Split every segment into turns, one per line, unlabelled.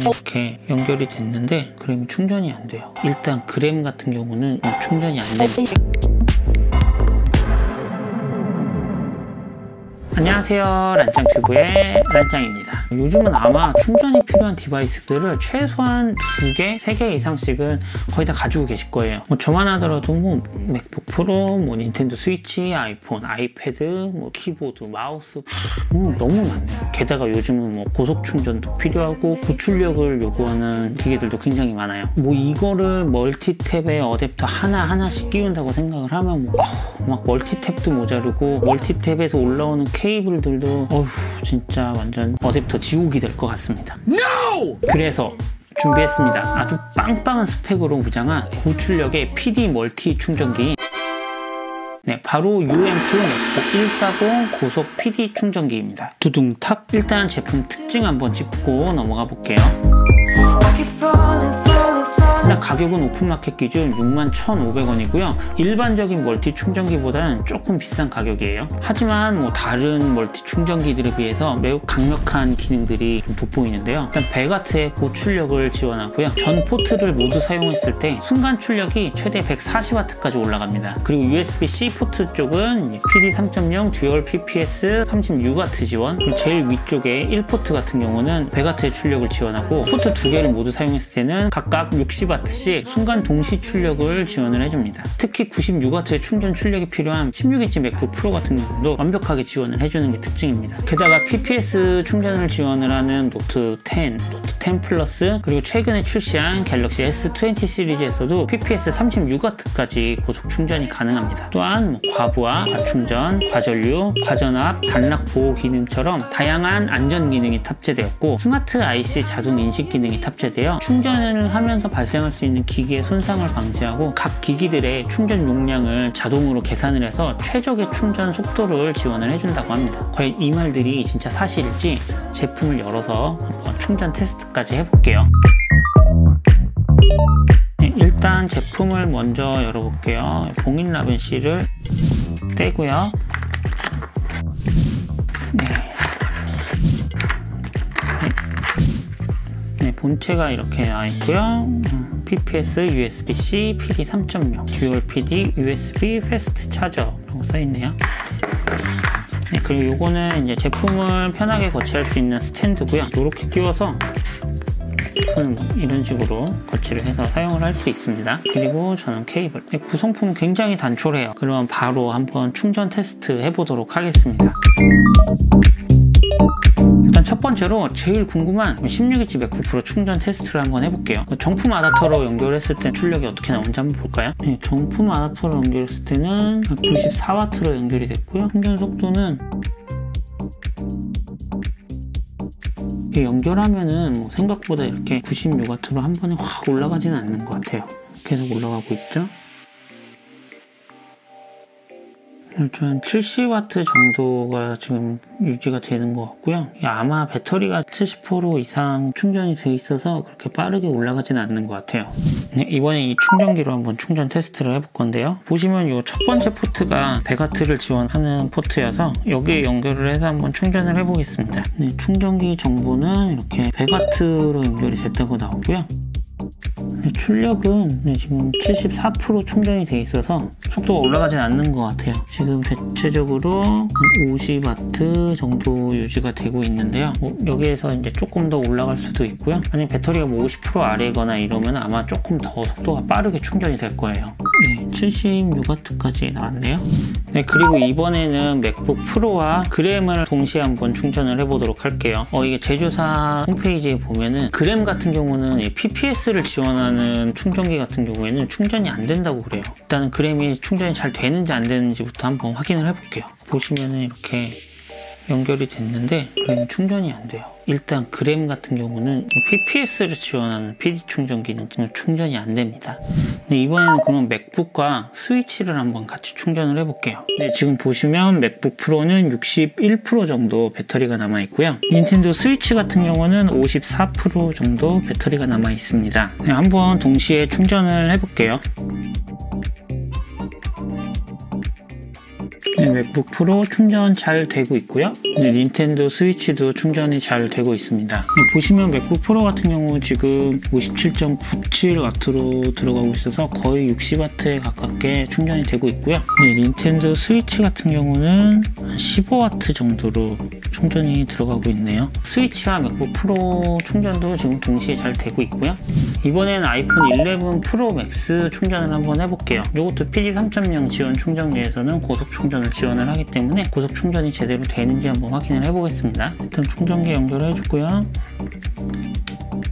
이렇게 연결이 됐는데 그램이 충전이 안 돼요. 일단 그램 같은 경우는 충전이 안 됩니다. 안녕하세요, 란짱튜브의 란짱입니다. 요즘은 아마 충전이 필요한 디바이스들을 최소한 2개, 3개 이상씩은 거의 다 가지고 계실 거예요. 저만 하더라도 맥북 프로, 닌텐도 스위치, 아이폰, 아이패드, 키보드, 마우스 너무 많네요. 게다가 요즘은 고속 충전도 필요하고 고출력을 요구하는 기계들도 굉장히 많아요. 이거를 멀티탭에 어댑터 하나씩 끼운다고 생각을 하면 막 멀티탭도 모자르고 멀티탭에서 올라오는 케이블들도 진짜 완전 어댑터 지옥이 될 것 같습니다. No! 그래서 준비했습니다. 아주 빵빵한 스펙으로 무장한 고출력의 PD 멀티 충전기. 네, 바로 UM2 Max 140 고속 PD 충전기입니다. 두둥탁! 일단 제품 특징 한번 짚고 넘어가 볼게요. 일단 가격은 오픈마켓 기준 61,500원이고요. 일반적인 멀티 충전기보다는 조금 비싼 가격이에요. 하지만 다른 멀티 충전기들에 비해서 매우 강력한 기능들이 좀 돋보이는데요. 일단 100W의 고출력을 지원하고요. 전 포트를 모두 사용했을 때 순간 출력이 최대 140W까지 올라갑니다. 그리고 USB-C 포트 쪽은 PD 3.0 듀얼 PPS 36W 지원, 그리고 제일 위쪽에 1포트 같은 경우는 100W의 출력을 지원하고 포트 2개를 모두 사용했을 때는 각각 60W씩 순간 동시 출력을 지원을 해줍니다. 특히 96W의 충전 출력이 필요한 16인치 맥북 프로 같은 경우도 완벽하게 지원을 해주는 게 특징입니다. 게다가 PPS 충전을 지원을 하는 노트 10, 노트 10 플러스, 그리고 최근에 출시한 갤럭시 S20 시리즈에서도 PPS 36W까지 고속 충전이 가능합니다. 또한 과부하, 과충전, 과전류, 과전압, 단락 보호 기능처럼 다양한 안전 기능이 탑재되었고 스마트 IC 자동 인식 기능이 탑재되어 충전을 하면서 발생할 수 있는 기기의 손상을 방지하고 각 기기들의 충전 용량을 자동으로 계산을 해서 최적의 충전 속도를 지원을 해준다고 합니다. 과연 이 말들이 진짜 사실일지 제품을 열어서 한번 충전 테스트까지 해볼게요. 네, 일단 제품을 먼저 열어볼게요. 봉인 라벤실을 떼고요. 네, 본체가 이렇게 나와 있고요. PPS, USB-C, PD 3.0, 듀얼 PD, USB 패스트 차저라고 써있네요. 네, 그리고 요거는 이제 제품을 편하게 거치할 수 있는 스탠드고요. 이렇게 끼워서 이런 식으로 거치를 해서 사용을 할 수 있습니다. 그리고 저는 케이블. 네, 구성품은 굉장히 단촐해요. 그럼 바로 한번 충전 테스트 해보도록 하겠습니다. 일단 첫 번째로 제일 궁금한 16인치 맥북 프로 충전 테스트를 한번 해볼게요. 정품 아답터로 연결했을 때 출력이 어떻게 나오는지 한번 볼까요? 네, 정품 아답터로 연결했을 때는 94W로 연결이 됐고요. 충전 속도는 연결하면은 생각보다 이렇게 96W로 한 번에 확 올라가지는 않는 것 같아요. 계속 올라가고 있죠. 한 70W 정도가 지금 유지가 되는 것 같고요. 아마 배터리가 70% 이상 충전이 돼 있어서 그렇게 빠르게 올라가지는 않는 것 같아요. 네, 이번에 이 충전기로 한번 충전 테스트를 해볼 건데요. 보시면 이 첫 번째 포트가 100W를 지원하는 포트여서 여기에 연결을 해서 한번 충전을 해보겠습니다. 네, 충전기 정보는 이렇게 100W로 연결이 됐다고 나오고요. 네, 출력은 지금 74% 충전이 돼 있어서 속도가 올라가진 않는 것 같아요. 지금 대체적으로 50W 정도 유지가 되고 있는데요. 여기에서 이제 조금 더 올라갈 수도 있고요. 만약 배터리가 50% 아래거나 이러면 아마 조금 더 속도가 빠르게 충전이 될 거예요. 네, 76W까지 나왔네요. 네, 그리고 이번에는 맥북 프로와 그램을 동시에 한번 충전을 해보도록 할게요. 이게 제조사 홈페이지에 보면은 그램 같은 경우는 PPS를 지원하는 충전기 같은 경우에는 충전이 안 된다고 그래요. 일단은 그램이 충전이 잘 되는지 안 되는지부터 한번 확인을 해볼게요. 보시면은 이렇게 연결이 됐는데 그램이 충전이 안 돼요. 일단 그램 같은 경우는 PPS를 지원하는 PD 충전기는 충전이 안 됩니다. 네, 이번에는 그럼 맥북과 스위치를 한번 같이 충전을 해볼게요. 네, 지금 보시면 맥북 프로는 61% 정도 배터리가 남아 있고요. 닌텐도 스위치 같은 경우는 54% 정도 배터리가 남아 있습니다. 네, 한번 동시에 충전을 해볼게요. 네, 맥북 프로 충전 잘 되고 있고요. 닌텐도 스위치도 충전이 잘 되고 있습니다. 보시면 맥북 프로 같은 경우 지금 57.97W로 들어가고 있어서 거의 60W에 가깝게 충전이 되고 있고요. 닌텐도 스위치 같은 경우는 15W 정도로 충전이 들어가고 있네요. 스위치와 맥북 프로 충전도 지금 동시에 잘 되고 있고요. 이번엔 아이폰 11 프로 맥스 충전을 한번 해볼게요. 이것도 PD 3.0 지원 충전기에서는 고속 충전을 지원을 하기 때문에 고속 충전이 제대로 되는지 한번 확인을 해보겠습니다. 일단 충전기 연결해 주고요.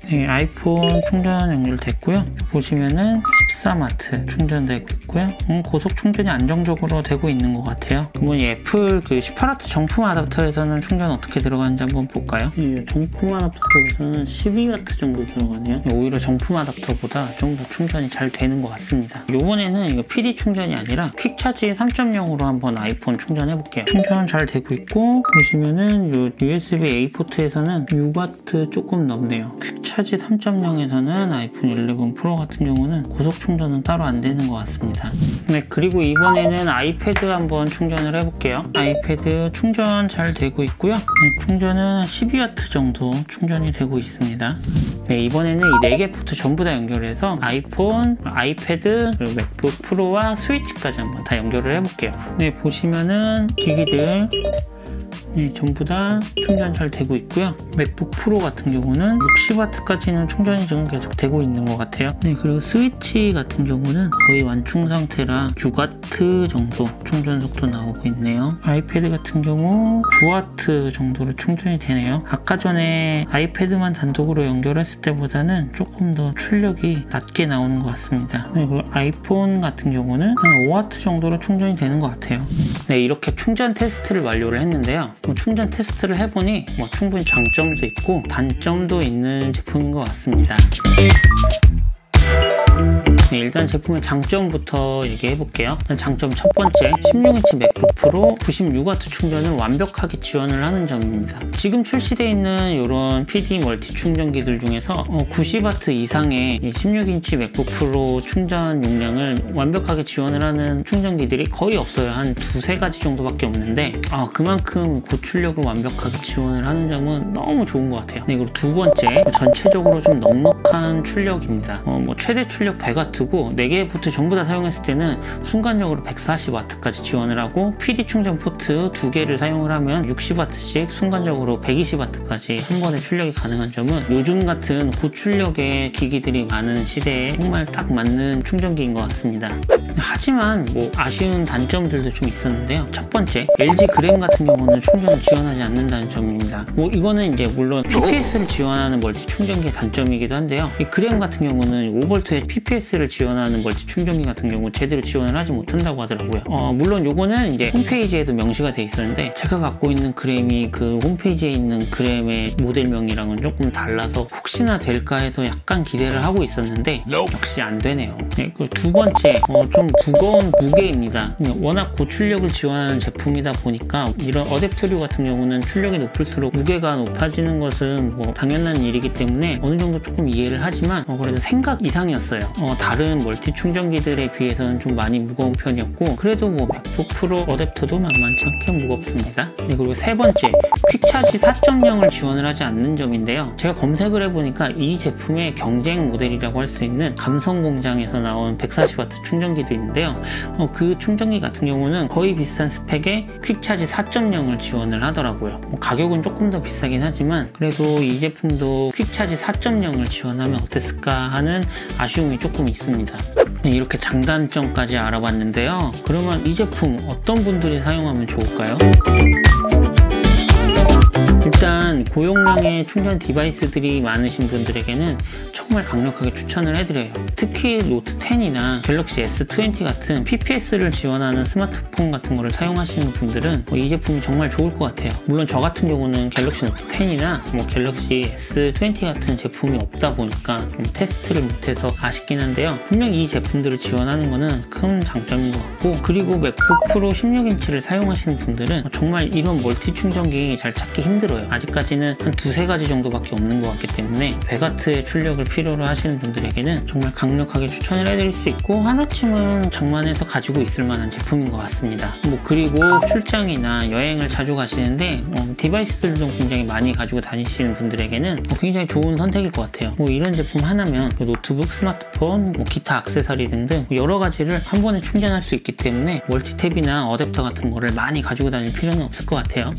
네, 아이폰 충전 연결됐고요. 보시면은 14W 충전되고 있고요. 고속 충전이 안정적으로 되고 있는 것 같아요. 그러면 이 애플 그 18W 정품 아답터에서는 충전 어떻게 들어가는지 한번 볼까요? 이 정품 아답터 쪽에서는 12W 정도 들어가네요. 오히려 정품 아답터보다 좀 더 충전이 잘 되는 것 같습니다. 이번에는 이거 PD 충전이 아니라 퀵차지 3.0으로 한번 아이폰 충전해 볼게요. 충전 잘 되고 있고 보시면은 이 USB-A 포트에서는 6W 조금 넘네요. 퀵차지 3.0에서는 아이폰 11 프로 같은 경우는 고속 충전은 따로 안 되는 것 같습니다. 네, 그리고 이번에는 아이패드 한번 충전을 해볼게요. 아이패드 충전 잘 되고 있고요. 네, 충전은 12W 정도 충전이 되고 있습니다. 네, 이번에는 이 4개 포트 전부 다 연결해서 아이폰, 아이패드, 그리고 맥북 프로와 스위치까지 한번 다 연결을 해볼게요. 네, 보시면은 기기들 네, 전부 다 충전 잘 되고 있고요. 맥북 프로 같은 경우는 60W까지는 충전이 지금 계속 되고 있는 것 같아요. 네, 그리고 스위치 같은 경우는 거의 완충 상태라 6W 정도 충전 속도 나오고 있네요. 아이패드 같은 경우 9W 정도로 충전이 되네요. 아까 전에 아이패드만 단독으로 연결했을 때보다는 조금 더 출력이 낮게 나오는 것 같습니다. 네, 그리고 아이폰 같은 경우는 한 5W 정도로 충전이 되는 것 같아요. 네, 이렇게 충전 테스트를 완료를 했는데요. 충전 테스트를 해보니 충분히 장점도 있고 단점도 있는 제품인 것 같습니다. 네, 일단 제품의 장점부터 얘기해 볼게요. 일단 장점 첫 번째, 16인치 맥북 프로 96W 충전을 완벽하게 지원을 하는 점입니다. 지금 출시되어 있는 이런 PD 멀티 충전기들 중에서 90W 이상의 16인치 맥북 프로 충전 용량을 완벽하게 지원을 하는 충전기들이 거의 없어요. 한 두세 가지 정도밖에 없는데 그만큼 고출력을 완벽하게 지원을 하는 점은 너무 좋은 것 같아요. 네, 그리고 두 번째, 전체적으로 좀 넉넉한 출력입니다. 최대 출력 100W고 4개의 포트 전부 다 사용했을 때는 순간적으로 140W까지 지원을 하고 PD 충전 포트 2개를 사용을 하면 60W씩 순간적으로 120W까지 한 번에 출력이 가능한 점은 요즘 같은 고출력의 기기들이 많은 시대에 정말 딱 맞는 충전기인 것 같습니다. 하지만 아쉬운 단점들도 좀 있었는데요. 첫 번째, LG 그램 같은 경우는 충전을 지원하지 않는다는 점입니다. 이거는 이제 물론 PPS를 지원하는 멀티 충전기의 단점이기도 한데요. 이 그램 같은 경우는 5V의 PPS를 지원하는 멀티 충전기 같은 경우 제대로 지원을 하지 못한다고 하더라고요. 물론 요거는 이제 홈페이지에도 명시가 돼 있었는데 제가 갖고 있는 그램이 그 홈페이지에 있는 그램의 모델명이랑은 조금 달라서 혹시나 될까 해서 약간 기대를 하고 있었는데 역시 안 되네요. 네, 그 두 번째, 좀 무거운 무게입니다. 워낙 고출력을 지원하는 제품이다 보니까 이런 어댑터류 같은 경우는 출력이 높을수록 무게가 높아지는 것은 당연한 일이기 때문에 어느 정도 조금 이해를 하지만 그래도 생각 이상이었어요. 다른 멀티 충전기들에 비해서는 좀 많이 무거운 편이었고 그래도 맥북 프로 어댑터도 만만치 않게 무겁습니다. 네, 그리고 세 번째, 퀵차지 4.0을 지원을 하지 않는 점인데요. 제가 검색을 해보니까 이 제품의 경쟁 모델이라고 할 수 있는 감성공장에서 나온 140W 충전기도 있는데요. 그 충전기 같은 경우는 거의 비슷한 스펙에 퀵차지 4.0을 지원을 하더라고요. 가격은 조금 더 비싸긴 하지만 그래도 이 제품도 퀵차지 4.0을 지원하면 어땠을까 하는 아쉬움이 조금 있습니다. 네, 이렇게 장단점까지 알아봤는데요. 그러면 이 제품 어떤 분들이 사용하면 좋을까요? 일단 고용량의 충전 디바이스들이 많으신 분들에게는 정말 강력하게 추천을 해드려요. 특히 노트 10이나 갤럭시 S20 같은 PPS를 지원하는 스마트폰 같은 거를 사용하시는 분들은 이 제품이 정말 좋을 것 같아요. 물론 저 같은 경우는 갤럭시 노트 10이나 갤럭시 S20 같은 제품이 없다 보니까 좀 테스트를 못해서 아쉽긴 한데요. 분명히 이 제품들을 지원하는 거는 큰 장점인 것 같고, 그리고 맥북 프로 16인치를 사용하시는 분들은 정말 이런 멀티 충전기 잘 찾기 힘들어요. 들어요. 아직까지는 한 두세 가지 정도밖에 없는 것 같기 때문에 베가트의 출력을 필요로 하시는 분들에게는 정말 강력하게 추천을 해드릴 수 있고, 하나쯤은 장만해서 가지고 있을 만한 제품인 것 같습니다. 그리고 출장이나 여행을 자주 가시는데 디바이스들도 굉장히 많이 가지고 다니시는 분들에게는 굉장히 좋은 선택일 것 같아요. 이런 제품 하나면 노트북, 스마트폰, 기타 액세서리 등등 여러 가지를 한 번에 충전할 수 있기 때문에 멀티탭이나 어댑터 같은 거를 많이 가지고 다닐 필요는 없을 것 같아요.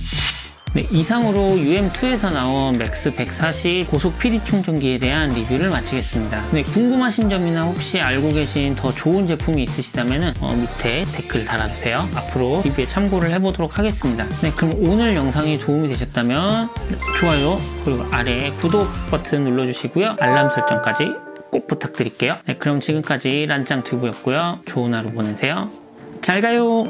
네, 이상으로 UM2에서 나온 맥스 140 고속 PD 충전기에 대한 리뷰를 마치겠습니다. 네, 궁금하신 점이나 혹시 알고 계신 더 좋은 제품이 있으시다면 밑에 댓글 달아주세요. 앞으로 리뷰에 참고를 해보도록 하겠습니다. 네, 그럼 오늘 영상이 도움이 되셨다면 좋아요, 그리고 아래에 구독 버튼 눌러주시고요. 알람 설정까지 꼭 부탁드릴게요. 네, 그럼 지금까지 란짱튜브였고요. 좋은 하루 보내세요. 잘 가요.